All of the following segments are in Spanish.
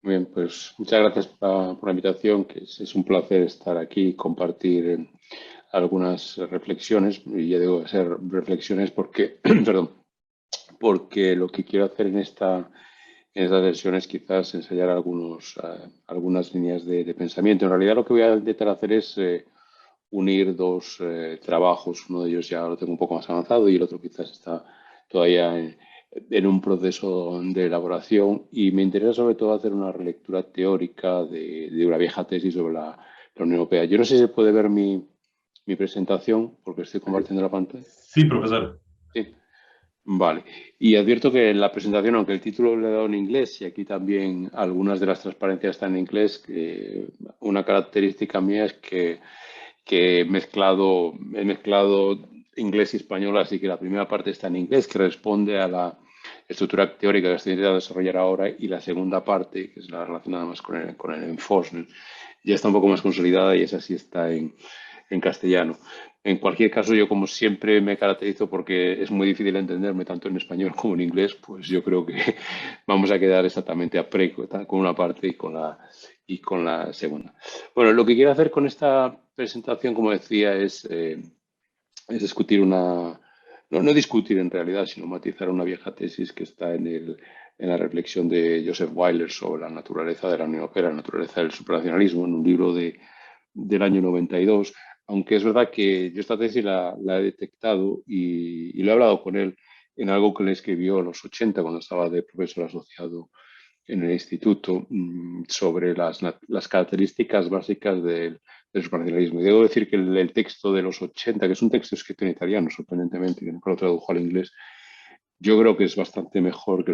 Muy bien, pues muchas gracias por la invitación, que es un placer estar aquí y compartir algunas reflexiones, y ya digo, ser reflexiones porque, perdón, porque lo que quiero hacer en esta sesión es quizás ensayar algunas líneas de pensamiento. En realidad lo que voy a intentar hacer es unir dos trabajos. Uno de ellos ya lo tengo un poco más avanzado y el otro quizás está todavía en un proceso de elaboración, y me interesa sobre todo hacer una relectura teórica de una vieja tesis sobre la Unión Europea. Yo no sé si se puede ver mi presentación porque estoy compartiendo la pantalla. Sí, profesor. Sí. Vale. Y advierto que en la presentación, aunque el título lo he dado en inglés y aquí también algunas de las transparencias están en inglés, que una característica mía es que he mezclado inglés y español, así que la primera parte está en inglés, que responde a la estructura teórica que estoy intentando desarrollar ahora, y la segunda parte, que es la relacionada más con el enforcement, ya está un poco más consolidada y esa sí está en castellano. En cualquier caso, yo como siempre me caracterizo porque es muy difícil entenderme tanto en español como en inglés, pues yo creo que vamos a quedar exactamente a preco con una parte y con la segunda. Bueno, lo que quiero hacer con esta presentación, como decía, es discutir no discutir en realidad, sino matizar una vieja tesis que está en la reflexión de Joseph Weiler sobre la naturaleza de la Unión Europea, la naturaleza del supranacionalismo, en un libro del año 92. Aunque es verdad que yo esta tesis la he detectado y lo he hablado con él en algo que le escribió en los 80 cuando estaba de profesor asociado en el instituto, sobre las características básicas del supranacionalismo. Y debo decir que el texto de los 80, que es un texto escrito en italiano, sorprendentemente, que nunca lo tradujo al inglés, yo creo que es bastante mejor que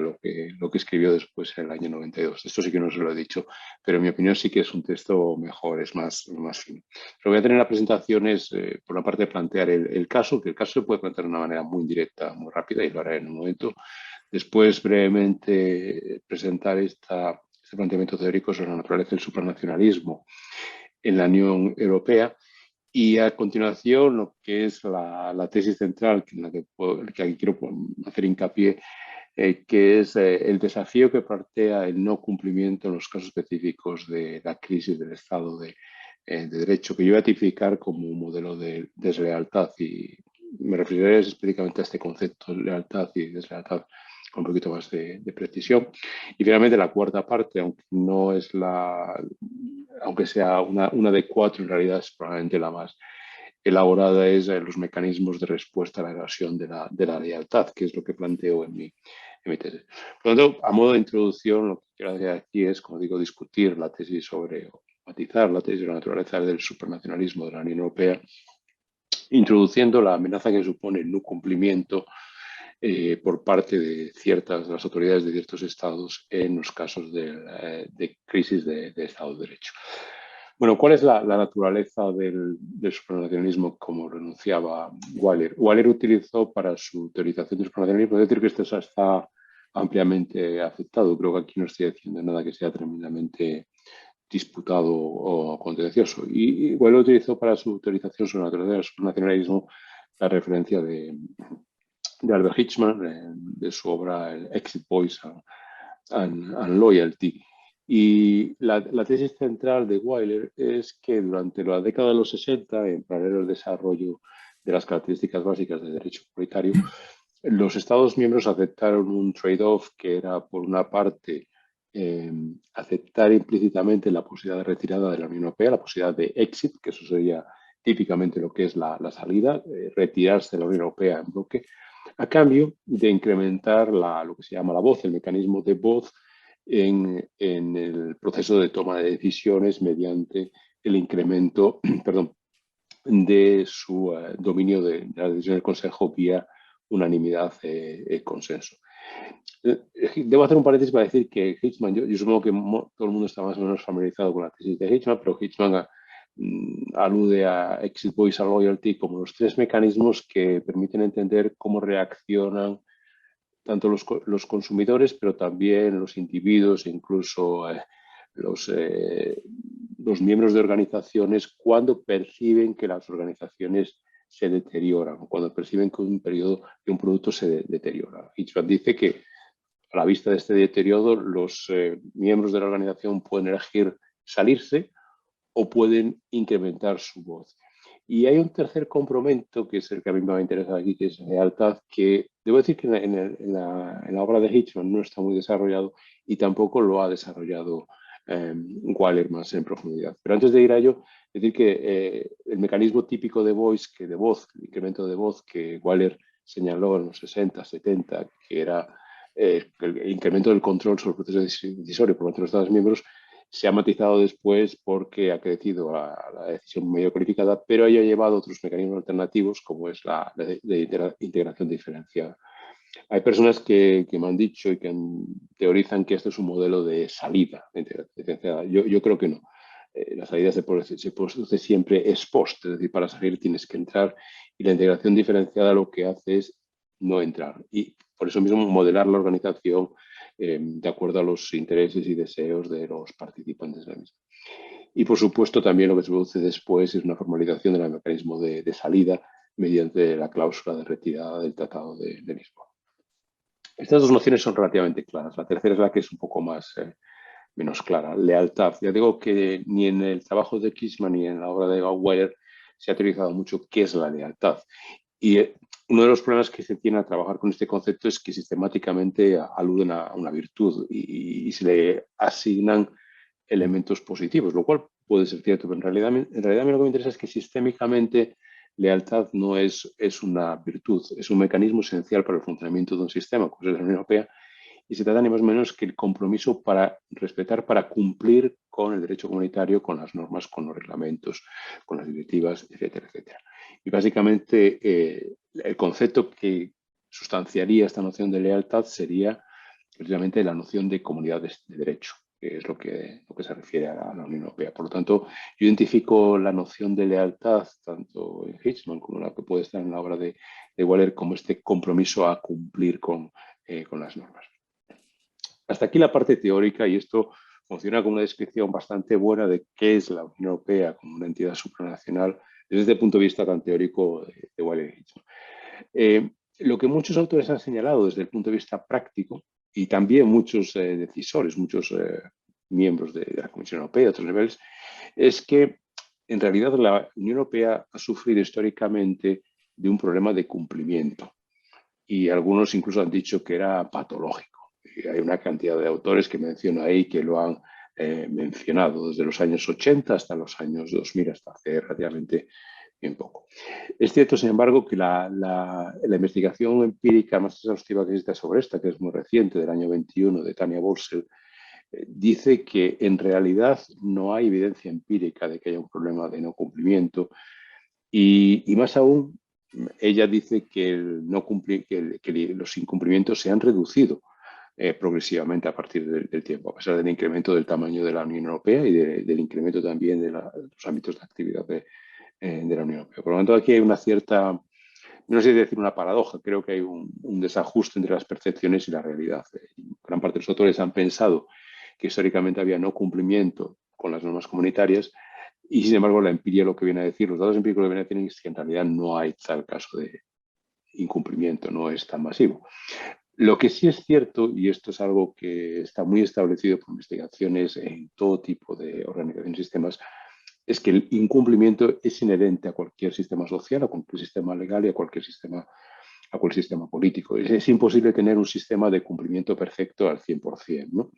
lo que escribió después en el año 92. Esto sí que no se lo he dicho, pero en mi opinión sí que es un texto mejor, es más fino. Lo que voy a tener en la presentación es, por una parte, plantear el caso, que el caso se puede plantear de una manera muy directa, muy rápida, y lo haré en un momento. Después, brevemente, presentar este planteamiento teórico sobre la naturaleza del supranacionalismo en la Unión Europea, y a continuación lo que es la tesis central, en la que aquí quiero hacer hincapié, que es el desafío que plantea el no cumplimiento en los casos específicos de la crisis del Estado de Derecho, que yo voy a tipificar como un modelo de deslealtad, y me referiré específicamente a este concepto de lealtad y deslealtad con un poquito más de precisión. Y finalmente la cuarta parte, aunque no es aunque sea una de cuatro, en realidad es probablemente la más elaborada, es los mecanismos de respuesta a la evasión de la lealtad, que es lo que planteo en mi tesis. Por lo tanto, a modo de introducción, lo que quiero hacer aquí es, como digo, discutir la tesis o matizar la tesis de la naturaleza del supranacionalismo de la Unión Europea, introduciendo la amenaza que supone el no cumplimiento por parte de las autoridades de ciertos estados en los casos de crisis de Estado de Derecho. Bueno, ¿cuál es la naturaleza del supranacionalismo, como renunciaba Weiler? Weiler utilizó para su teorización del supranacionalismo, es decir, que esto está ampliamente aceptado. Creo que aquí no estoy diciendo nada que sea tremendamente disputado o contencioso. Y Weiler utilizó para su teorización sobre la naturaleza del supranacionalismo la referencia de Albert Hitchman, de su obra el Exit Boys and Loyalty. Y la tesis central de Weiler es que durante la década de los 60, en paralelo al desarrollo de las características básicas del derecho comunitario, los Estados miembros aceptaron un trade-off que era, por una parte, aceptar implícitamente la posibilidad de retirada de la Unión Europea, la posibilidad de exit, que eso sería típicamente lo que es la salida, retirarse de la Unión Europea en bloque, a cambio de incrementar lo que se llama la voz, el mecanismo de voz en el proceso de toma de decisiones mediante el incremento, perdón, de su dominio de la decisión del Consejo vía unanimidad, consenso. Debo hacer un paréntesis para decir que Hitchman, yo supongo que todo el mundo está más o menos familiarizado con la tesis de Hitchman, pero Hitchman alude a Exit Boys and Loyalty como los tres mecanismos que permiten entender cómo reaccionan tanto los consumidores, pero también los individuos, incluso los, eh, los miembros de organizaciones, cuando perciben que las organizaciones se deterioran, o cuando perciben que un producto se deteriora. Hitchman dice que a la vista de este deterioro, los miembros de la organización pueden elegir salirse o pueden incrementar su voz. Y hay un tercer compromiso, que es el que a mí me va a interesar aquí, que es lealtad, que debo decir que en la obra de Hitchman no está muy desarrollado y tampoco lo ha desarrollado Waller más en profundidad. Pero antes de ir a ello, decir que el mecanismo típico de voz, el incremento de voz que Waller señaló en los 60, 70, que era el incremento del control sobre el proceso decisorio por parte de los Estados miembros, se ha matizado después porque ha crecido la decisión medio calificada, pero haya llevado otros mecanismos alternativos, como es la de integración diferenciada. Hay personas que me han dicho y que teorizan que esto es un modelo de salida de integración diferenciada. Yo creo que no. La salida se produce siempre ex post, es decir, para salir tienes que entrar, y la integración diferenciada lo que hace es no entrar. Y por eso mismo modelar la organización de acuerdo a los intereses y deseos de los participantes de la misma. Y por supuesto también lo que se produce después es una formalización del mecanismo de salida mediante la cláusula de retirada del Tratado de Lisboa. Estas dos nociones son relativamente claras. La tercera es la que es un poco menos clara. Lealtad. Ya digo que ni en el trabajo de Kissman ni en la obra de Weyer se ha teorizado mucho qué es la lealtad. Y uno de los problemas que se tiene a trabajar con este concepto es que sistemáticamente aluden a una virtud y se le asignan elementos positivos, lo cual puede ser cierto, pero en realidad a mí lo que me interesa es que sistémicamente lealtad no es una virtud, es un mecanismo esencial para el funcionamiento de un sistema, como es la Unión Europea, y se trata ni más o menos que el compromiso para respetar, para cumplir con el derecho comunitario, con las normas, con los reglamentos, con las directivas, etcétera, etcétera. Y básicamente el concepto que sustanciaría esta noción de lealtad sería precisamente la noción de comunidades de derecho, que es lo que se refiere a la Unión Europea. Por lo tanto, yo identifico la noción de lealtad, tanto en Hitchman como la que puede estar en la obra de Waller, como este compromiso a cumplir con las normas. Hasta aquí la parte teórica, y esto funciona como una descripción bastante buena de qué es la Unión Europea como una entidad supranacional desde el punto de vista tan teórico de Waller y Hitchman. Lo que muchos autores han señalado desde el punto de vista práctico, y también muchos decisores, muchos miembros de la Comisión Europea, de otros niveles, es que en realidad la Unión Europea ha sufrido históricamente de un problema de cumplimiento, y algunos incluso han dicho que era patológico. Y hay una cantidad de autores que menciono ahí que lo han mencionado desde los años 80 hasta los años 2000, hasta hace relativamente bien poco. Es cierto, sin embargo, que la investigación empírica más exhaustiva que existe sobre esta, que es muy reciente, del año 21, de Tania Bolsel, dice que en realidad no hay evidencia empírica de que haya un problema de no cumplimiento, y más aún, ella dice que, los incumplimientos se han reducido progresivamente a partir del tiempo, a pesar del incremento del tamaño de la Unión Europea y del incremento también de los ámbitos de actividad de la Unión Europea. Por lo tanto, aquí hay una cierta, no sé si decir una paradoja, creo que hay un desajuste entre las percepciones y la realidad. Gran parte de los autores han pensado que históricamente había no cumplimiento con las normas comunitarias, y sin embargo la empiria lo que viene a decir, los datos empíricos lo que vienen a decir es que en realidad no hay tal caso de incumplimiento, no es tan masivo. Lo que sí es cierto, y esto es algo que está muy establecido por investigaciones en todo tipo de organizaciones y sistemas, es que el incumplimiento es inherente a cualquier sistema social, a cualquier sistema legal y a cualquier sistema político. Es imposible tener un sistema de cumplimiento perfecto al 100%, ¿no?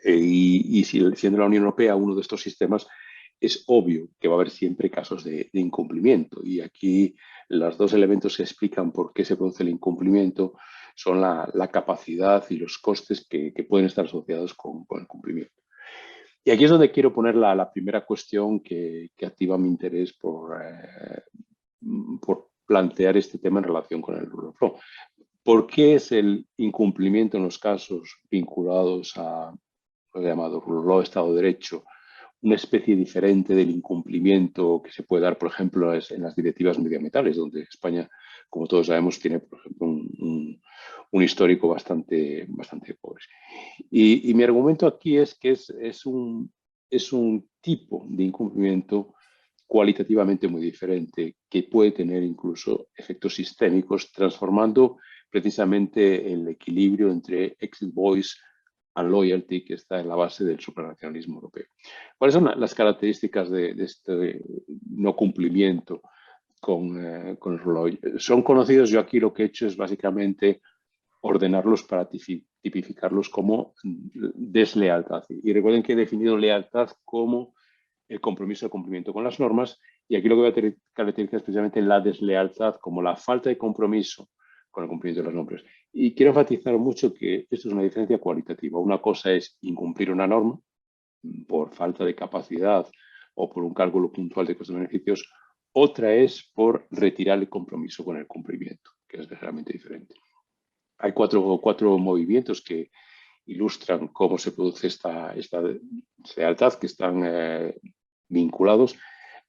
Y siendo la Unión Europea uno de estos sistemas, es obvio que va a haber siempre casos de incumplimiento. Y aquí los dos elementos que explican por qué se produce el incumplimiento son la capacidad y los costes que pueden estar asociados con el cumplimiento. Y aquí es donde quiero poner la primera cuestión que activa mi interés por plantear este tema en relación con el rule of law. ¿Por qué es el incumplimiento en los casos vinculados a lo llamado rule of law, Estado de Derecho, una especie diferente del incumplimiento que se puede dar, por ejemplo, en las directivas medioambientales, donde España, como todos sabemos, tiene, por ejemplo, un histórico bastante pobre? Y mi argumento aquí es que es un tipo de incumplimiento cualitativamente muy diferente, que puede tener incluso efectos sistémicos, transformando precisamente el equilibrio entre exit voice and loyalty que está en la base del supranacionalismo europeo. ¿Cuáles son las características de este no cumplimiento con el rol? Son conocidos. Yo aquí lo que he hecho es básicamente ordenarlos para tipificarlos como deslealtad. Y recuerden que he definido lealtad como el compromiso de cumplimiento con las normas, y aquí lo que voy a caracterizar es precisamente la deslealtad como la falta de compromiso con el cumplimiento de las normas. Y quiero enfatizar mucho que esto es una diferencia cualitativa. Una cosa es incumplir una norma por falta de capacidad o por un cálculo puntual de costes-beneficios. Otra es por retirar el compromiso con el cumplimiento, que es realmente diferente. Hay cuatro movimientos que ilustran cómo se produce esta lealtad, que están vinculados.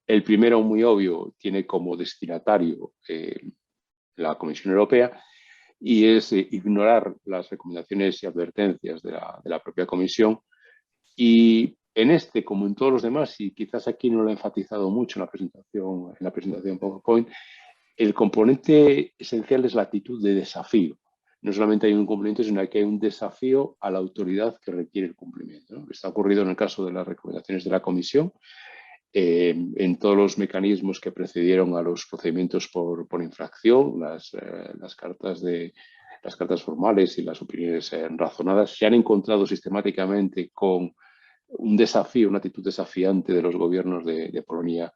El primero, muy obvio, tiene como destinatario la Comisión Europea, y es ignorar las recomendaciones y advertencias de la propia Comisión. Y en este, como en todos los demás, y quizás aquí no lo he enfatizado mucho en la presentación PowerPoint, el componente esencial es la actitud de desafío. No solamente hay un cumplimiento, sino que hay un desafío a la autoridad que requiere el cumplimiento, ¿no? Está ocurrido en el caso de las recomendaciones de la Comisión, en todos los mecanismos que precedieron a los procedimientos por infracción, las cartas formales y las opiniones razonadas se han encontrado sistemáticamente con un desafío, una actitud desafiante de los gobiernos de Polonia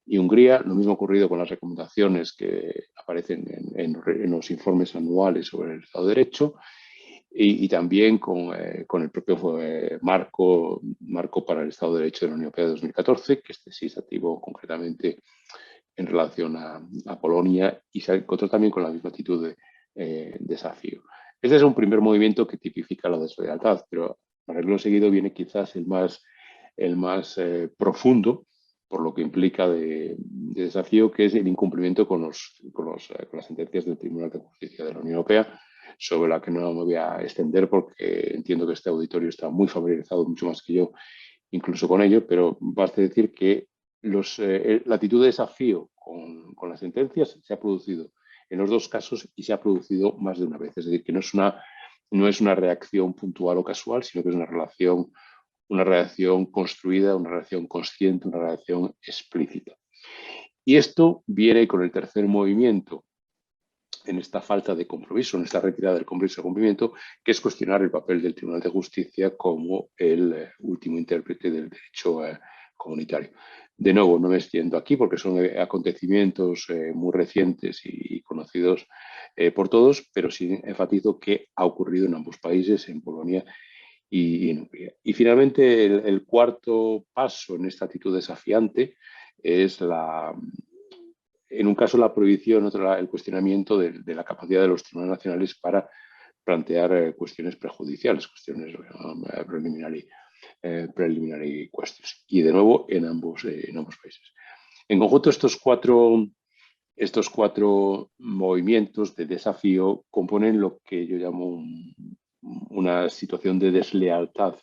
y Hungría. Lo mismo ha ocurrido con las recomendaciones que aparecen en los informes anuales sobre el Estado de Derecho, y también con el propio marco para el Estado de Derecho de la Unión Europea de 2014, que este sí se activó concretamente en relación a Polonia, y se encontró también con la misma actitud de desafío. Este es un primer movimiento que tipifica la deslealtad, pero para el seguido viene quizás el más profundo, por lo que implica de desafío, que es el incumplimiento con las sentencias del Tribunal de Justicia de la Unión Europea, sobre la que no me voy a extender porque entiendo que este auditorio está muy familiarizado, mucho más que yo, incluso con ello, pero basta decir que la actitud de desafío con las sentencias se ha producido en los dos casos, y se ha producido más de una vez. Es decir, que no es una reacción puntual o casual, sino que es una reacción construida, una reacción consciente, una reacción explícita. Y esto viene con el tercer movimiento en esta falta de compromiso, en esta retirada del compromiso de cumplimiento, que es cuestionar el papel del Tribunal de Justicia como el último intérprete del derecho comunitario. De nuevo, no me extiendo aquí porque son acontecimientos muy recientes y conocidos por todos, pero sí enfatizo que ha ocurrido en ambos países, en Polonia y en Hungría. Y finalmente, el cuarto paso en esta actitud desafiante es en un caso la prohibición, otro el cuestionamiento de la capacidad de los tribunales nacionales para plantear cuestiones prejudiciales, cuestiones preliminary questions. Y de nuevo en ambos países. En conjunto, estos cuatro movimientos de desafío componen lo que yo llamo una situación de deslealtad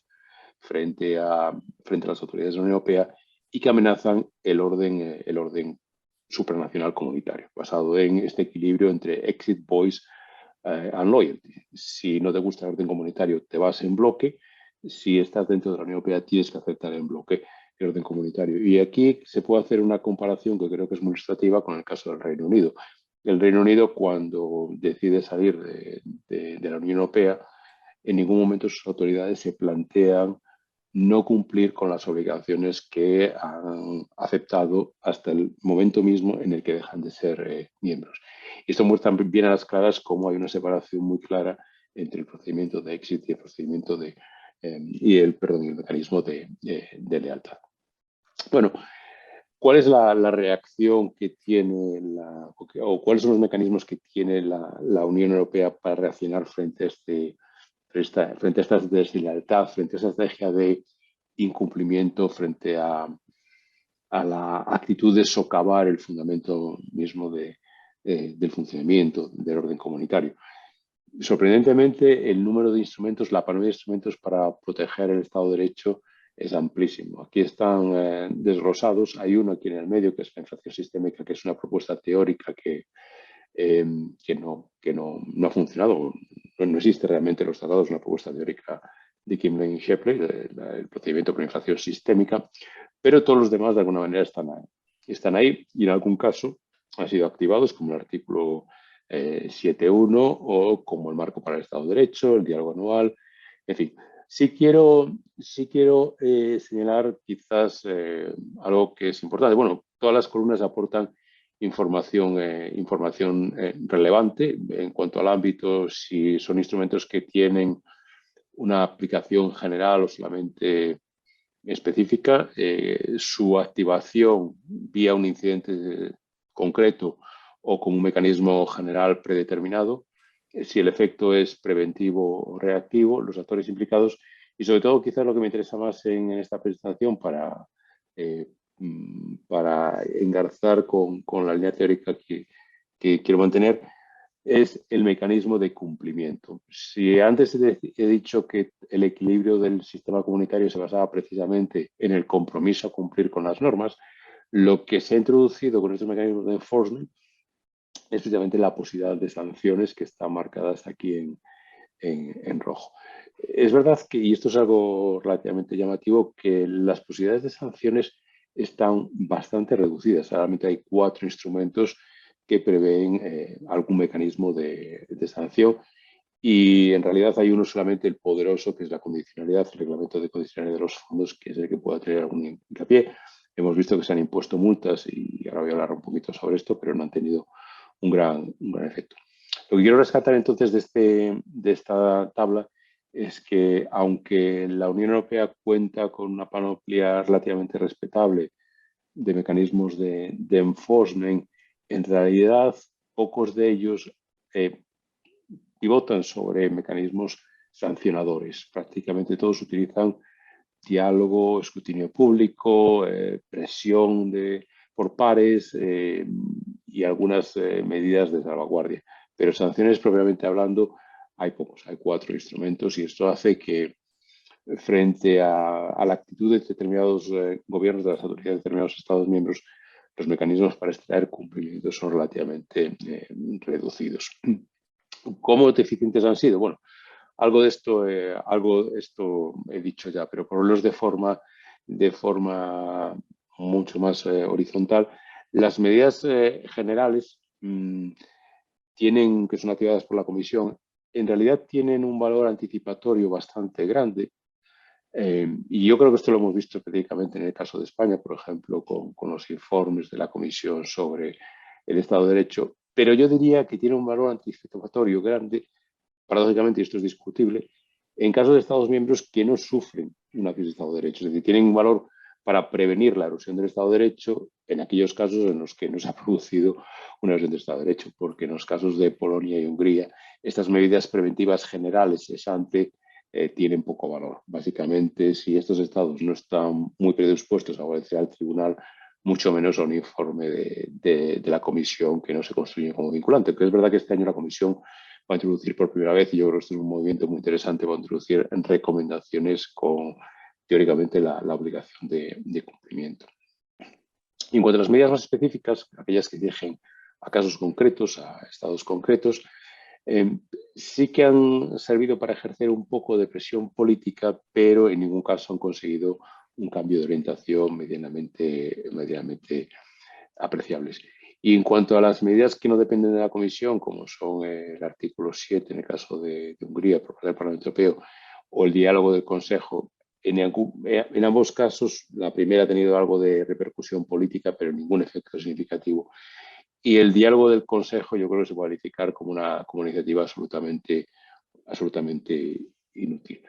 frente a las autoridades de la Unión Europea, y que amenazan el orden supranacional comunitario, basado en este equilibrio entre exit voice and loyalty. Si no te gusta el orden comunitario, te vas en bloque. Si estás dentro de la Unión Europea, tienes que aceptar en bloque el orden comunitario. Y aquí se puede hacer una comparación que creo que es muy ilustrativa con el caso del Reino Unido. El Reino Unido, cuando decide salir de la Unión Europea, en ningún momento sus autoridades se plantean no cumplir con las obligaciones que han aceptado hasta el momento mismo en el que dejan de ser miembros. Y esto muestra bien a las claras cómo hay una separación muy clara entre el procedimiento de exit y el procedimiento el mecanismo de lealtad. Bueno, ¿cuál es la reacción que tiene o cuáles son los mecanismos que tiene la Unión Europea para reaccionar frente a esta deslealtad, frente a esta estrategia de incumplimiento, frente a la actitud de socavar el fundamento mismo del funcionamiento del orden comunitario? Sorprendentemente, el número de instrumentos, la panoplia de instrumentos para proteger el Estado de Derecho es amplísimo. Aquí están desglosados. Hay uno aquí en el medio, que es la infracción sistémica, que es una propuesta teórica que no ha funcionado. No existe realmente en los tratados una propuesta teórica de Kimley y Shapley, el procedimiento por infracción sistémica, pero todos los demás de alguna manera están ahí y en algún caso han sido activados, como el artículo 7.1 o como el marco para el Estado de Derecho, el diálogo anual, en fin. Sí quiero señalar quizás algo que es importante. Bueno, todas las columnas aportan información relevante en cuanto al ámbito, si son instrumentos que tienen una aplicación general o solamente específica, su activación vía un incidente concreto o con un mecanismo general predeterminado, si el efecto es preventivo o reactivo, los actores implicados y sobre todo quizás lo que me interesa más en esta presentación eh, para engarzar con la línea teórica que quiero mantener es el mecanismo de cumplimiento. Si antes he dicho que el equilibrio del sistema comunitario se basaba precisamente en el compromiso a cumplir con las normas, lo que se ha introducido con estos mecanismos de enforcement es precisamente la posibilidad de sanciones que están marcadas aquí en rojo. Es verdad que, y esto es algo relativamente llamativo, que las posibilidades de sanciones están bastante reducidas. Realmente hay 4 instrumentos que prevén algún mecanismo de sanción y en realidad hay uno solamente, el poderoso, que es la condicionalidad, el reglamento de condicionalidad de los fondos, que es el que pueda tener algún hincapié. Hemos visto que se han impuesto multas y ahora voy a hablar un poquito sobre esto, pero no han tenido un gran efecto. Lo que quiero rescatar entonces de esta tabla es que aunque la Unión Europea cuenta con una panoplia relativamente respetable de mecanismos de enforcement, en realidad pocos de ellos pivotan sobre mecanismos sancionadores. Prácticamente todos utilizan diálogo, escrutinio público, presión por pares y algunas medidas de salvaguardia. Pero sanciones propiamente hablando hay pocos, hay 4 instrumentos y esto hace que frente a la actitud de determinados gobiernos, de las autoridades de determinados Estados miembros, los mecanismos para extraer cumplimiento son relativamente reducidos. ¿Cómo deficientes han sido? Bueno, algo de esto he dicho ya, pero por verlos de forma mucho más horizontal, las medidas generales que son activadas por la Comisión, en realidad tienen un valor anticipatorio bastante grande. Y yo creo que esto lo hemos visto específicamente en el caso de España, por ejemplo, con los informes de la Comisión sobre el Estado de Derecho, pero yo diría que tiene un valor anticipatorio grande, paradójicamente, y esto es discutible, en casos de Estados miembros que no sufren una crisis de Estado de Derecho, es decir, tienen un valor para prevenir la erosión del Estado de Derecho en aquellos casos en los que no se ha producido una erosión del Estado de Derecho, porque en los casos de Polonia y Hungría, estas medidas preventivas generales ex ante tienen poco valor. Básicamente, si estos estados no están muy predispuestos a obedecer al tribunal, mucho menos a un informe de la comisión que no se construye como vinculante. Pero es verdad que este año la comisión va a introducir por primera vez, y yo creo que esto es un movimiento muy interesante, va a introducir recomendaciones con, teóricamente, la obligación de cumplimiento. Y en cuanto a las medidas más específicas, aquellas que dejen a casos concretos, a estados concretos, sí que han servido para ejercer un poco de presión política, pero en ningún caso han conseguido un cambio de orientación medianamente apreciables. Y en cuanto a las medidas que no dependen de la Comisión, como son el artículo 7 en el caso de Hungría por parte del Parlamento Europeo o el diálogo del Consejo, en ambos casos la primera ha tenido algo de repercusión política, pero ningún efecto significativo. Y el diálogo del Consejo yo creo que se puede calificar como una iniciativa absolutamente inútil.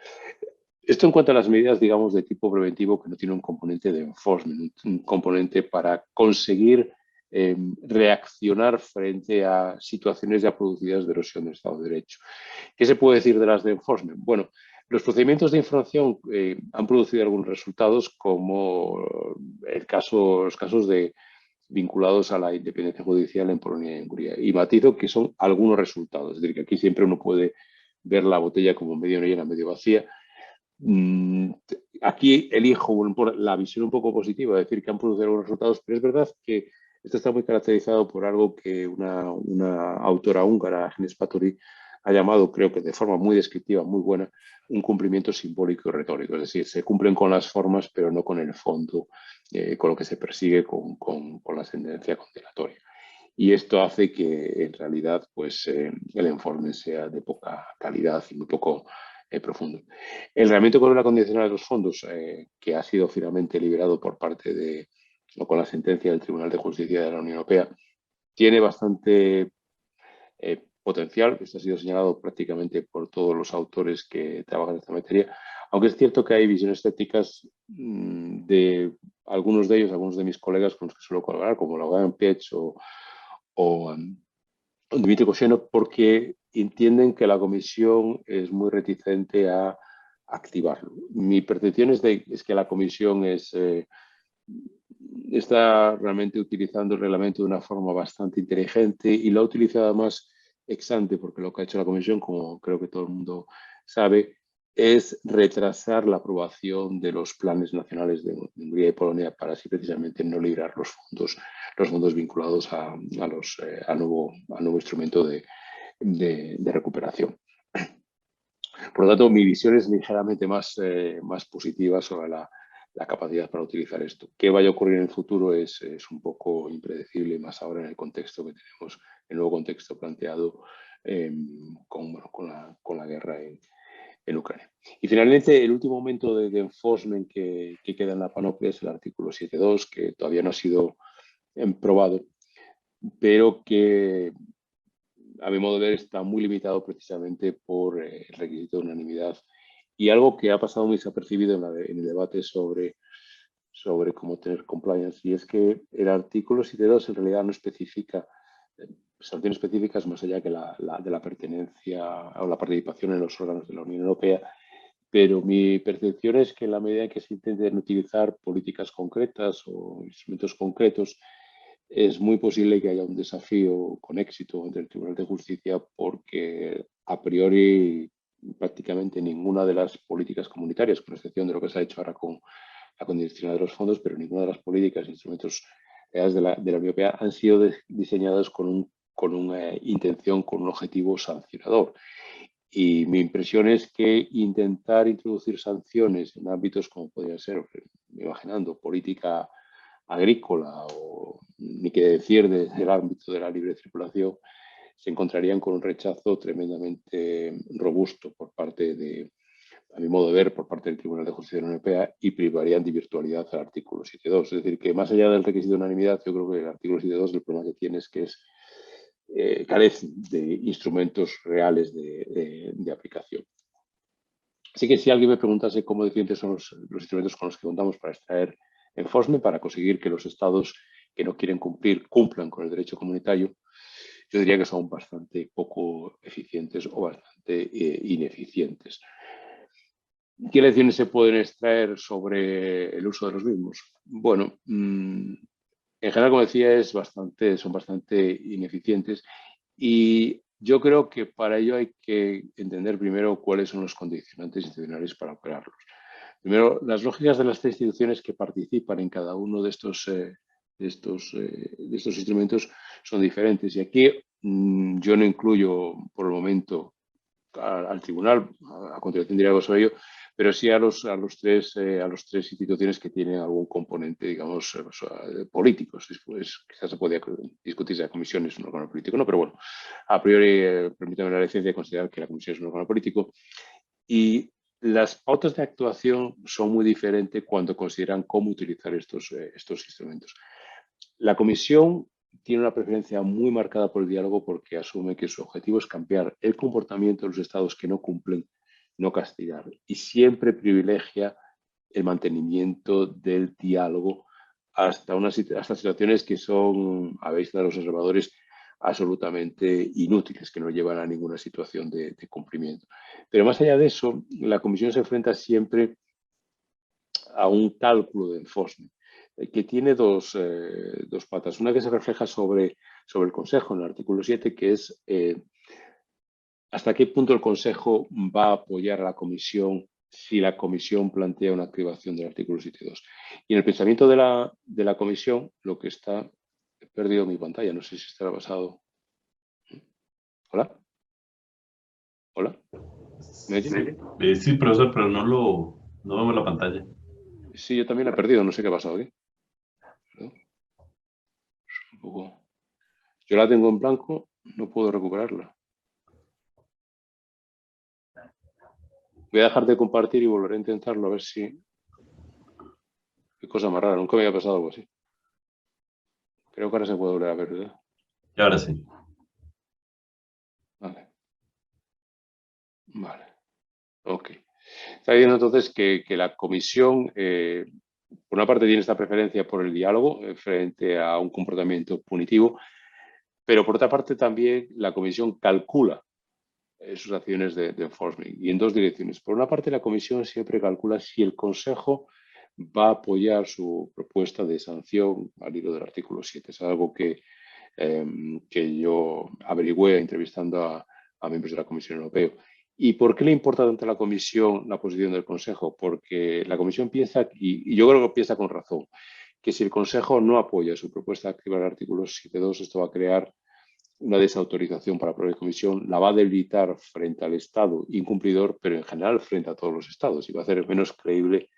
Esto en cuanto a las medidas, digamos, de tipo preventivo que no tiene un componente de enforcement, un componente para conseguir reaccionar frente a situaciones ya producidas de erosión del Estado de Derecho. ¿Qué se puede decir de las de enforcement? Bueno, los procedimientos de infracción han producido algunos resultados, como los casos vinculados a la independencia judicial en Polonia y Hungría. Y matizo que son algunos resultados, es decir, que aquí siempre uno puede ver la botella como medio llena, medio vacía. Aquí elijo la visión un poco positiva, decir que han producido algunos resultados, pero es verdad que Esto está muy caracterizado por algo que una autora húngara, Agnes Patori, ha llamado, creo que de forma muy descriptiva, muy buena, un cumplimiento simbólico y retórico. Es decir, se cumplen con las formas, pero no con el fondo, con lo que se persigue con la sentencia condenatoria. Y esto hace que en realidad pues, el informe sea de poca calidad y muy poco profundo. El reglamento con la condicional de los fondos, que ha sido finalmente liberado por parte de, o con la sentencia del Tribunal de Justicia de la Unión Europea, tiene bastante potencial. Esto ha sido señalado prácticamente por todos los autores que trabajan en esta materia, aunque es cierto que hay visiones estéticas de algunos de ellos, algunos de mis colegas con los que suelo colaborar, como Logan Pietsch o Dimitri Koshenov, porque entienden que la comisión es muy reticente a activarlo. Mi percepción es que la comisión está realmente utilizando el reglamento de una forma bastante inteligente y lo ha utilizado además ex ante, porque lo que ha hecho la comisión, como creo que todo el mundo sabe, es retrasar la aprobación de los planes nacionales de Hungría y Polonia para así precisamente no librar los fondos vinculados al nuevo instrumento de recuperación. Por lo tanto, mi visión es ligeramente más positiva sobre la capacidad para utilizar esto. ¿Qué vaya a ocurrir en el futuro? Es un poco impredecible, más ahora en el contexto que tenemos, el nuevo contexto planteado con la guerra en Ucrania. Y finalmente, el último momento de enforcement que queda en la panoplia es el artículo 7.2, que todavía no ha sido probado, pero que a mi modo de ver, está muy limitado precisamente por el requisito de unanimidad. Y algo que ha pasado muy desapercibido en el debate sobre cómo tener compliance, y es que el artículo 7.2 en realidad no especifica sanciones específicas más allá que de la pertenencia o la participación en los órganos de la Unión Europea, pero mi percepción es que en la medida en que se intenten utilizar políticas concretas o instrumentos concretos, es muy posible que haya un desafío con éxito entre el Tribunal de Justicia porque a priori prácticamente ninguna de las políticas comunitarias, con excepción de lo que se ha hecho ahora con la condicionalidad de los fondos, pero ninguna de las políticas e instrumentos de la Unión Europea han sido diseñados con una intención, con un objetivo sancionador. Y mi impresión es que intentar introducir sanciones en ámbitos como podría ser, imaginando, política agrícola o ni que decir desde el ámbito de la libre circulación, se encontrarían con un rechazo tremendamente robusto por parte a mi modo de ver, por parte del Tribunal de Justicia de la Unión Europea y privarían de virtualidad al artículo 7.2. Es decir, que más allá del requisito de unanimidad, yo creo que el artículo 7.2 el problema que tiene es que carece de instrumentos reales de aplicación. Así que si alguien me preguntase cómo deficientes son los instrumentos con los que contamos para extraer enforcement, para conseguir que los estados que no quieren cumplir cumplan con el derecho comunitario, yo diría que son bastante poco eficientes o bastante ineficientes. ¿Qué lecciones se pueden extraer sobre el uso de los mismos? Bueno, en general, como decía, son bastante ineficientes y yo creo que para ello hay que entender primero cuáles son los condicionantes institucionales para operarlos. Primero, las lógicas de las tres instituciones que participan en cada uno de estos instrumentos son diferentes. Y aquí yo no incluyo por el momento al tribunal, a continuación diré algo sobre ello, pero sí a los tres instituciones que tienen algún componente, digamos, políticos. Después quizás se podía discutir si la comisión es un órgano político, no, pero bueno, a priori permítame la licencia de considerar que la comisión es un órgano político. Y las pautas de actuación son muy diferentes cuando consideran cómo utilizar estos instrumentos. La comisión tiene una preferencia muy marcada por el diálogo porque asume que su objetivo es cambiar el comportamiento de los estados que no cumplen, no castigar, y siempre privilegia el mantenimiento del diálogo hasta situaciones que son, a vista de los observadores, absolutamente inútiles, que no llevan a ninguna situación de cumplimiento. Pero más allá de eso, la Comisión se enfrenta siempre a un cálculo de enforcement que tiene dos patas. Una que se refleja sobre el Consejo en el artículo 7, que es hasta qué punto el Consejo va a apoyar a la Comisión si la Comisión plantea una activación del artículo 7.2. Y en el pensamiento de la Comisión, lo que está He perdido mi pantalla, no sé si estará pasado. ¿Hola? ¿Hola? ¿Me Sí, oye? sí, profesor, pero no vemos la pantalla. Sí, yo también la he perdido, no sé qué ha pasado aquí. Perdón, un poco. Yo la tengo en blanco, no puedo recuperarla. Voy a dejar de compartir y volveré a intentarlo a ver si... Qué cosa más rara, nunca me había pasado algo así. Creo que ahora se puede volver a ver, ¿verdad? Y ahora sí. Vale, vale, ok. Está diciendo entonces que la comisión, por una parte, tiene esta preferencia por el diálogo frente a un comportamiento punitivo, pero por otra parte también la comisión calcula sus acciones de enforcement y en dos direcciones. Por una parte, la comisión siempre calcula si el Consejo va a apoyar su propuesta de sanción al hilo del artículo 7. Es algo que yo averigüé entrevistando a miembros de la Comisión Europea. ¿Y por qué le importa tanto a la Comisión la posición del Consejo? Porque la Comisión piensa, y yo creo que piensa con razón, que si el Consejo no apoya su propuesta de activar el artículo 7.2, esto va a crear una desautorización para la propia Comisión, la va a debilitar frente al Estado incumplidor, pero en general frente a todos los Estados, y va a hacer menos creíble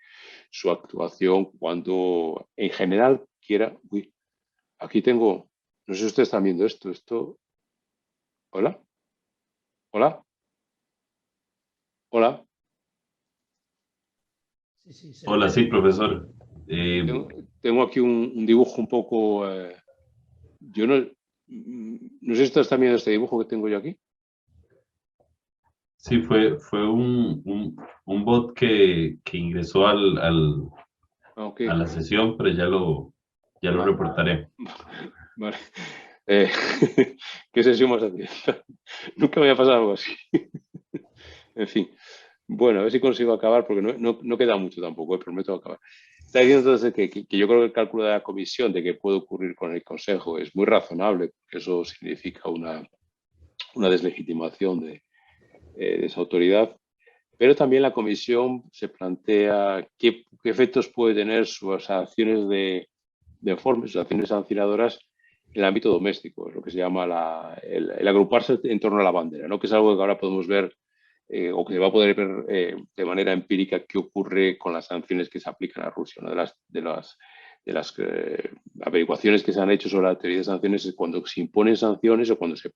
su actuación cuando en general quiera... Uy, aquí tengo... No sé si ustedes están viendo esto... ¿Hola? ¿Hola? ¿Hola? Sí, sí, se le Hola, ve. sí, profesor. Eh, Tengo aquí un dibujo un poco... yo no... No sé si ustedes están viendo este dibujo que tengo yo aquí. sí, fue un bot que ingresó Ah, ok. a la sesión, pero ya lo Vale. reportaré. Vale. Eh, ¿Qué sesión más haciendo? Nunca me había pasado algo así. En fin. Bueno, a ver si consigo acabar, porque no queda mucho tampoco, prometo acabar. Está diciendo entonces que yo creo que el cálculo de la comisión de qué puede ocurrir con el Consejo es muy razonable, porque eso significa una deslegitimación de esa autoridad. Pero también la comisión se plantea qué efectos puede tener sus acciones de informe, sus acciones sancionadoras en el ámbito doméstico, es lo que se llama el agruparse en torno a la bandera, ¿no? Que es algo que ahora podemos ver o que se va a poder ver de manera empírica qué ocurre con las sanciones que se aplican a Rusia. Una de las averiguaciones que se han hecho sobre la teoría de sanciones es cuando se imponen sanciones o cuando se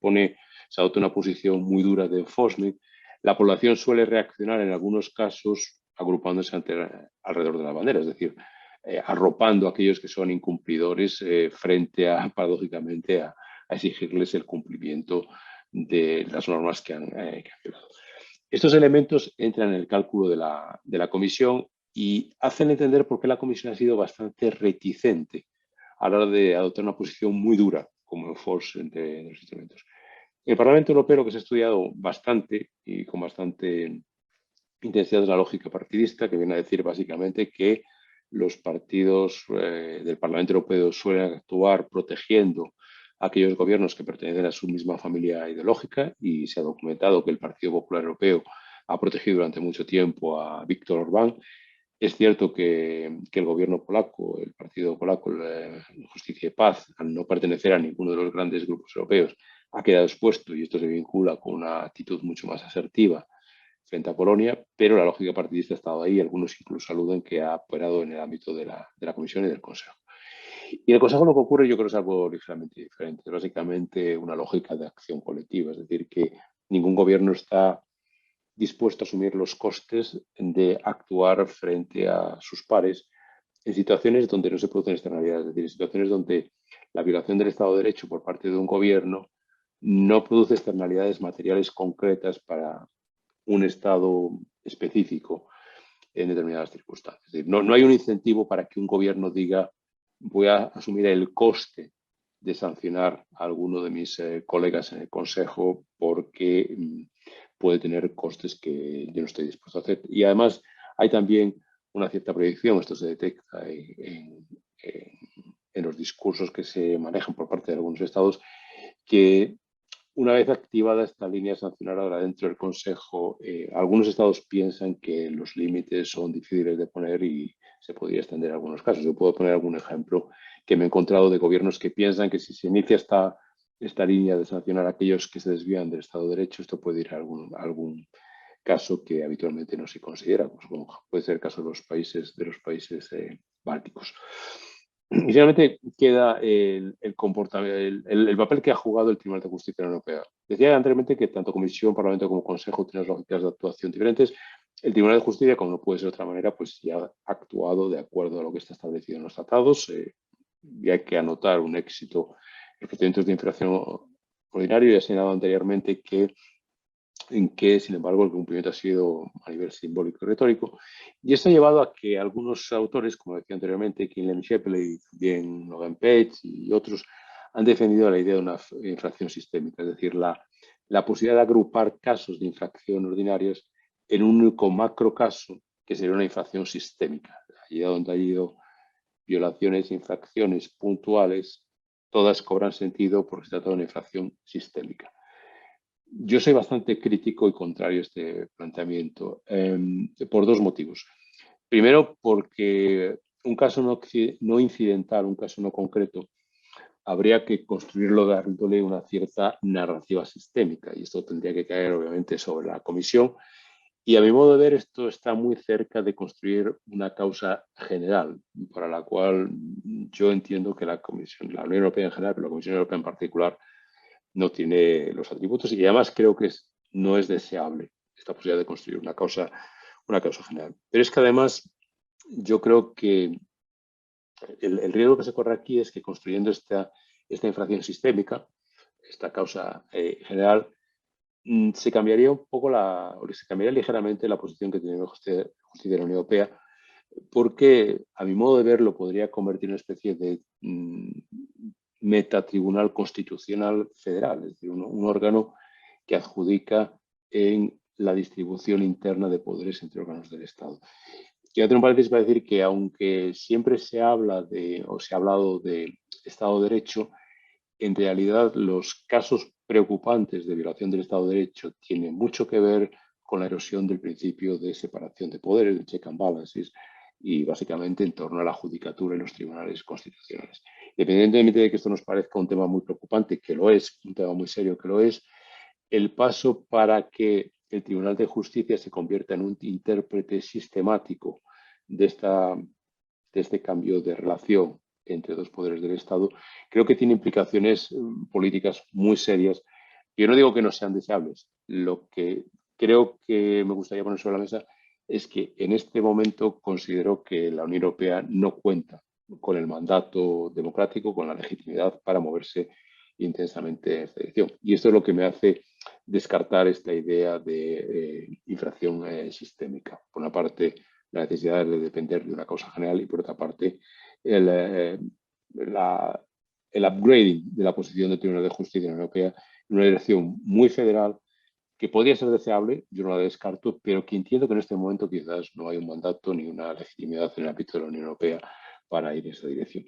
adopta una posición muy dura de enforcement, la población suele reaccionar en algunos casos agrupándose alrededor de la bandera, es decir, arropando a aquellos que son incumplidores frente a, paradójicamente, a exigirles el cumplimiento de las normas que han violado. Estos elementos entran en el cálculo de la comisión y hacen entender por qué la comisión ha sido bastante reticente a la hora de adoptar una posición muy dura como enforce entre los instrumentos. En el Parlamento Europeo lo que se ha estudiado bastante y con bastante intensidad es la lógica partidista, que viene a decir básicamente que los partidos del Parlamento Europeo suelen actuar protegiendo a aquellos gobiernos que pertenecen a su misma familia ideológica y se ha documentado que el Partido Popular Europeo ha protegido durante mucho tiempo a Víctor Orbán. Es cierto que el gobierno polaco, el partido polaco, Justicia y Paz, al no pertenecer a ninguno de los grandes grupos europeos, ha quedado expuesto y esto se vincula con una actitud mucho más asertiva frente a Polonia, pero la lógica partidista ha estado ahí. Algunos incluso aluden que ha operado en el ámbito de la Comisión y del Consejo. Y en el Consejo lo que ocurre yo creo es algo ligeramente diferente. Es básicamente una lógica de acción colectiva, es decir, que ningún gobierno está dispuesto a asumir los costes de actuar frente a sus pares en situaciones donde no se producen externalidades, es decir, en situaciones donde la violación del Estado de Derecho por parte de un gobierno no produce externalidades materiales concretas para un Estado específico en determinadas circunstancias. Es decir, no hay un incentivo para que un gobierno diga voy a asumir el coste de sancionar a alguno de mis colegas en el Consejo porque puede tener costes que yo no estoy dispuesto a hacer. Y además hay también una cierta proyección, esto se detecta en los discursos que se manejan por parte de algunos estados, que una vez activada esta línea sancionadora dentro del Consejo, algunos estados piensan que los límites son difíciles de poner y se podría extender a algunos casos. Yo puedo poner algún ejemplo que me he encontrado de gobiernos que piensan que si se inicia esta línea de sancionar a aquellos que se desvían del Estado de Derecho, esto puede ir a algún caso que habitualmente no se considera, pues, como puede ser el caso de los países bálticos. Y finalmente queda el papel que ha jugado el Tribunal de Justicia de la Unión Europea. Decía anteriormente que tanto Comisión, Parlamento como Consejo tienen lógicas de actuación diferentes. El Tribunal de Justicia, como no puede ser de otra manera, pues ya ha actuado de acuerdo a lo que está establecido en los tratados y hay que anotar un éxito en los procedimientos de infracción ordinario. Ya he señalado anteriormente en que, sin embargo, el cumplimiento ha sido a nivel simbólico y retórico. Y esto ha llevado a que algunos autores, como decía anteriormente, Kinley Shepley, también Logan Page y otros, han defendido la idea de una infracción sistémica, es decir, la posibilidad de agrupar casos de infracción ordinarias en un único macro caso, que sería una infracción sistémica. Allí donde ha habido violaciones, infracciones puntuales, todas cobran sentido porque se trata de una infracción sistémica. Yo soy bastante crítico y contrario a este planteamiento por dos motivos. Primero, porque un caso no incidental, un caso no concreto, habría que construirlo dándole una cierta narrativa sistémica y esto tendría que caer obviamente sobre la comisión. Y a mi modo de ver esto está muy cerca de construir una causa general para la cual yo entiendo que la Unión Europea en general, pero la Comisión Europea en particular, no tiene los atributos y además creo que no es deseable esta posibilidad de construir una causa general. Pero es que además yo creo que el riesgo que se corre aquí es que construyendo esta infracción sistémica, esta causa general, se cambiaría un poco se cambiaría ligeramente la posición que tiene la justicia de la Unión Europea, porque a mi modo de verlo podría convertir en una especie de metatribunal constitucional federal, es decir, un órgano que adjudica en la distribución interna de poderes entre órganos del Estado. Quiero hacer un paréntesis para decir que aunque siempre se habla o se ha hablado de Estado de Derecho, en realidad los casos preocupantes de violación del Estado de Derecho tienen mucho que ver con la erosión del principio de separación de poderes, de check and balances, y básicamente en torno a la judicatura y los tribunales constitucionales. Independientemente de que esto nos parezca un tema muy preocupante, que lo es, un tema muy serio que lo es, el paso para que el Tribunal de Justicia se convierta en un intérprete sistemático de este cambio de relación entre dos poderes del Estado, creo que tiene implicaciones políticas muy serias. Yo no digo que no sean deseables. Lo que creo que me gustaría poner sobre la mesa es que en este momento considero que la Unión Europea no cuenta con el mandato democrático, con la legitimidad para moverse intensamente en esta dirección. Y esto es lo que me hace descartar esta idea de infracción sistémica. Por una parte, la necesidad de depender de una causa general y por otra parte, el upgrading de la posición del Tribunal de Justicia de la Unión Europea en una dirección muy federal que podría ser deseable, yo no la descarto, pero que entiendo que en este momento quizás no hay un mandato ni una legitimidad en el ámbito de la Unión Europea para ir en esa dirección.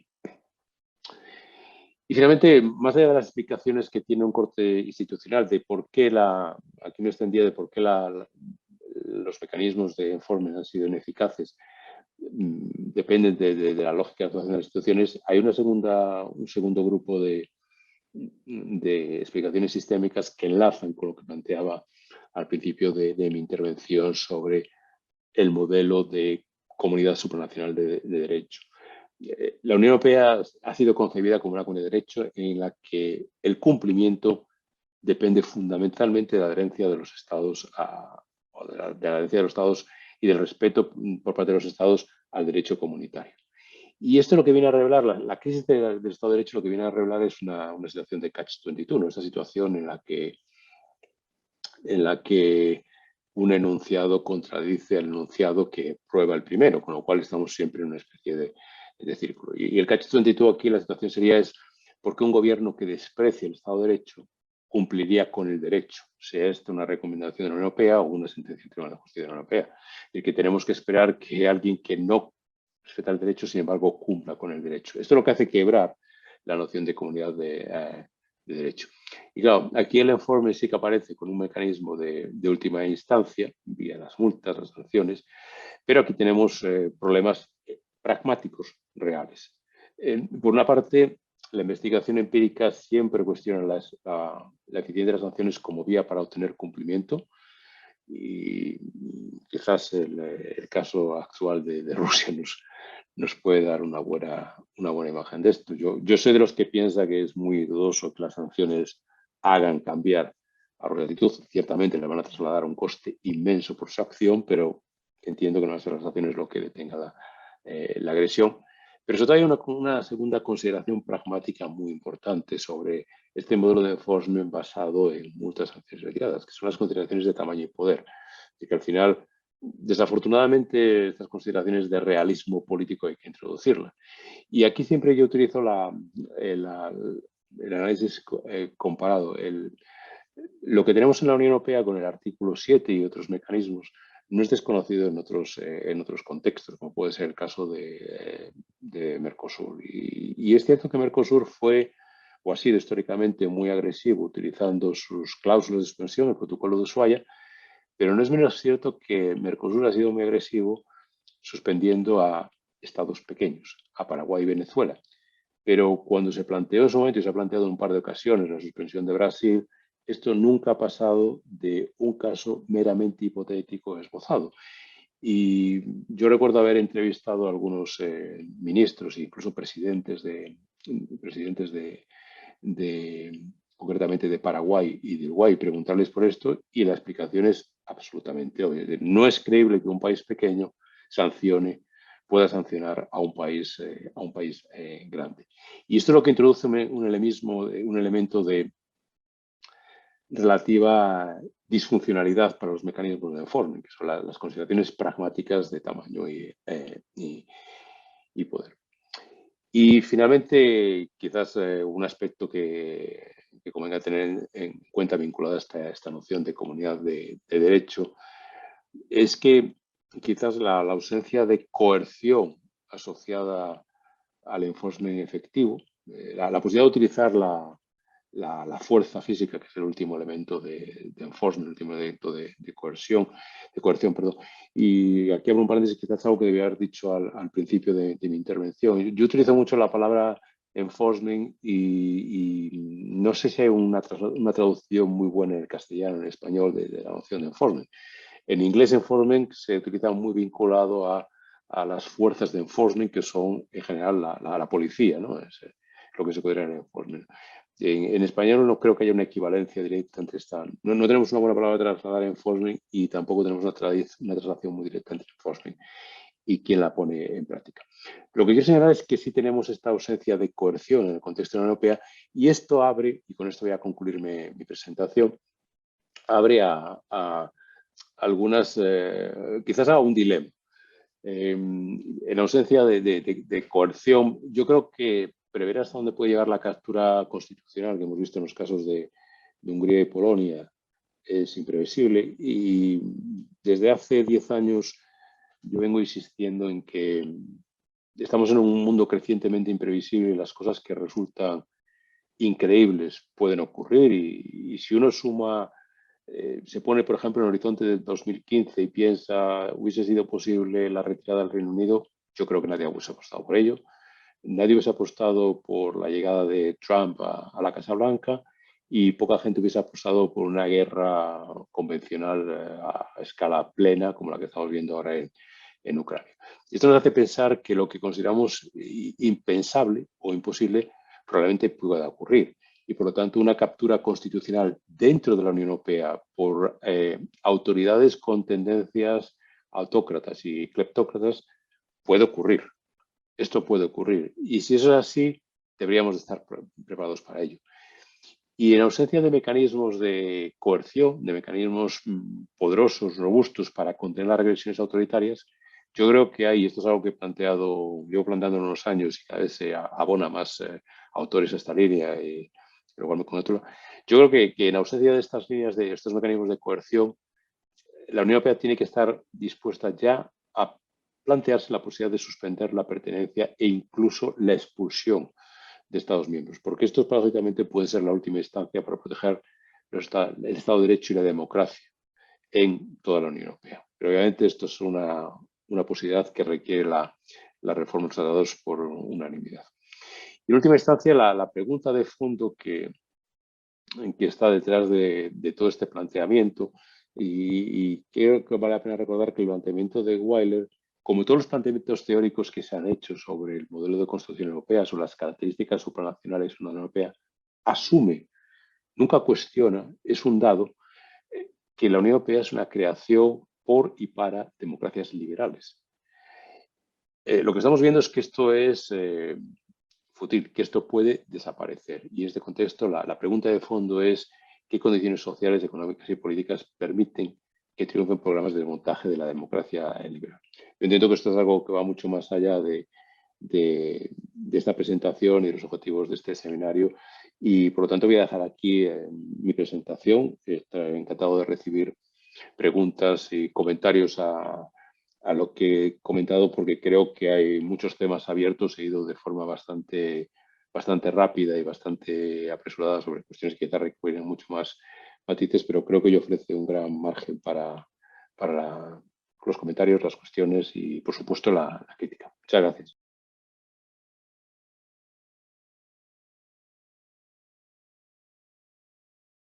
Y finalmente, más allá de las explicaciones que tiene un corte institucional de por qué aquí no extendía de por qué los mecanismos de enforcement han sido ineficaces, dependen de la lógica de actuación de las instituciones, hay un segundo grupo de explicaciones sistémicas que enlazan con lo que planteaba al principio de mi intervención sobre el modelo de comunidad supranacional de derecho. La Unión Europea ha sido concebida como una comunidad de derecho en la que el cumplimiento depende fundamentalmente de la adherencia de los Estados de la adherencia de los Estados y del respeto por parte de los Estados al derecho comunitario. Y esto lo que viene a revelar, la crisis del Estado de Derecho, lo que viene a revelar es una situación de catch-22, ¿no? Esta situación en la que un enunciado contradice al enunciado que prueba el primero, con lo cual estamos siempre en una especie de círculo. Y el catch-22 aquí, la situación sería ¿por qué un gobierno que desprecie el Estado de Derecho cumpliría con el derecho? Sea esto una recomendación de la Unión Europea o una sentencia del Tribunal de Justicia de la Unión Europea. Y que tenemos que esperar que alguien que no respeta el derecho, sin embargo, cumpla con el derecho. Esto es lo que hace quebrar la noción de comunidad de derecho. Y claro, aquí el informe sí que aparece con un mecanismo de última instancia, vía las multas, las sanciones, pero aquí tenemos problemas pragmáticos reales. Por una parte, la investigación empírica siempre cuestiona la eficiencia de las sanciones como vía para obtener cumplimiento y quizás el caso actual de Rusia nos puede dar una buena imagen de esto. Yo soy de los que piensa que es muy dudoso que las sanciones hagan cambiar a Rusia de actitud. Ciertamente le van a trasladar un coste inmenso por su acción, pero entiendo que no van a ser las sanciones lo que detenga la agresión. Pero eso trae una segunda consideración pragmática muy importante sobre este modelo de enforcement basado en multas, sanciones retiradas, que son las consideraciones de tamaño y poder. Y que al final, desafortunadamente, estas consideraciones de realismo político hay que introducirlas. Y aquí siempre yo utilizo el análisis comparado. Lo que tenemos en la Unión Europea con el artículo 7 y otros mecanismos no es desconocido en otros contextos, como puede ser el caso de Mercosur. Y es cierto que Mercosur fue o ha sido históricamente muy agresivo utilizando sus cláusulas de suspensión, el protocolo de Ushuaia, pero no es menos cierto que Mercosur ha sido muy agresivo suspendiendo a estados pequeños, a Paraguay y Venezuela. Pero cuando se planteó en su momento, y se ha planteado en un par de ocasiones, la suspensión de Brasil, esto nunca ha pasado de un caso meramente hipotético esbozado. Y yo recuerdo haber entrevistado a algunos ministros e incluso presidentes concretamente de Paraguay y de Uruguay, preguntarles por esto y la explicación es absolutamente obvia. No es creíble que un país pequeño pueda sancionar a un país grande. Y esto es lo que introduce un elemento de relativa disfuncionalidad para los mecanismos de enforcement, que son las consideraciones pragmáticas de tamaño y poder. Y finalmente, quizás un aspecto que convenga tener en cuenta vinculado a esta noción de comunidad de derecho es que quizás la ausencia de coerción asociada al enforcement efectivo, la posibilidad de utilizar la fuerza física, que es el último elemento de enforcement, el último elemento de coerción, perdón. Y aquí abro un paréntesis, quizás algo que debía haber dicho al principio de mi intervención. Yo utilizo mucho la palabra enforcement y no sé si hay una traducción muy buena en el castellano, en español, de la noción de enforcement. En inglés, enforcement se utiliza muy vinculado a las fuerzas de enforcement, que son en general la policía, ¿no? Es lo que se considera en enforcement. En español no creo que haya una equivalencia directa entre esta. No tenemos una buena palabra para trasladar enforcement y tampoco tenemos una traslación muy directa entre enforcement y quién la pone en práctica. Lo que quiero señalar es que sí tenemos esta ausencia de coerción en el contexto de la Unión Europea y esto abre, y con esto voy a concluir mi presentación, abre a algunas, quizás a un dilema. En ausencia de coerción, yo creo que prever hasta dónde puede llegar la captura constitucional que hemos visto en los casos de Hungría y Polonia es imprevisible y desde hace 10 años yo vengo insistiendo en que estamos en un mundo crecientemente imprevisible y las cosas que resultan increíbles pueden ocurrir y si uno suma se pone, por ejemplo, en el horizonte del 2015 y piensa, hubiese sido posible la retirada del Reino Unido, yo creo que nadie hubiese apostado por ello. Nadie hubiese apostado por la llegada de Trump a la Casa Blanca y poca gente hubiese apostado por una guerra convencional a escala plena, como la que estamos viendo ahora en Ucrania. Esto nos hace pensar que lo que consideramos impensable o imposible probablemente pueda ocurrir y por lo tanto una captura constitucional dentro de la Unión Europea por autoridades con tendencias autócratas y cleptócratas puede ocurrir. Esto puede ocurrir. Y si eso es así, deberíamos estar preparados para ello. Y en ausencia de mecanismos de coerción, de mecanismos poderosos, robustos para contener las agresiones autoritarias, yo creo que hay, esto es algo que llevo planteando en unos años y cada vez se abona más autores a esta línea y igual me congratulo. Yo creo que en ausencia de estas líneas, de estos mecanismos de coerción, la Unión Europea tiene que estar dispuesta ya a plantearse la posibilidad de suspender la pertenencia e incluso la expulsión de Estados miembros, porque esto paradójicamente puede ser la última instancia para proteger el Estado de Derecho y la democracia en toda la Unión Europea. Pero obviamente esto es una posibilidad que requiere la reforma de los tratados por unanimidad. Y en última instancia, la pregunta de fondo que está detrás de todo este planteamiento, y creo que vale la pena recordar que el planteamiento de Weiler, como todos los planteamientos teóricos que se han hecho sobre el modelo de construcción europea, sobre las características supranacionales de la Unión Europea, asume, nunca cuestiona, es un dado, que la Unión Europea es una creación por y para democracias liberales. Lo que estamos viendo es que esto es fútil, que esto puede desaparecer. Y en este contexto, la pregunta de fondo es qué condiciones sociales, económicas y políticas permiten que triunfen programas de desmontaje de la democracia liberal. Yo entiendo que esto es algo que va mucho más allá de esta presentación y los objetivos de este seminario, y por lo tanto voy a dejar aquí mi presentación. Estoy encantado de recibir preguntas y comentarios a lo que he comentado, porque creo que hay muchos temas abiertos. He ido de forma bastante rápida y bastante apresurada sobre cuestiones que quizás requieren mucho más matices, pero creo que ello ofrece un gran margen para los comentarios, las cuestiones y, por supuesto, la crítica. Muchas gracias.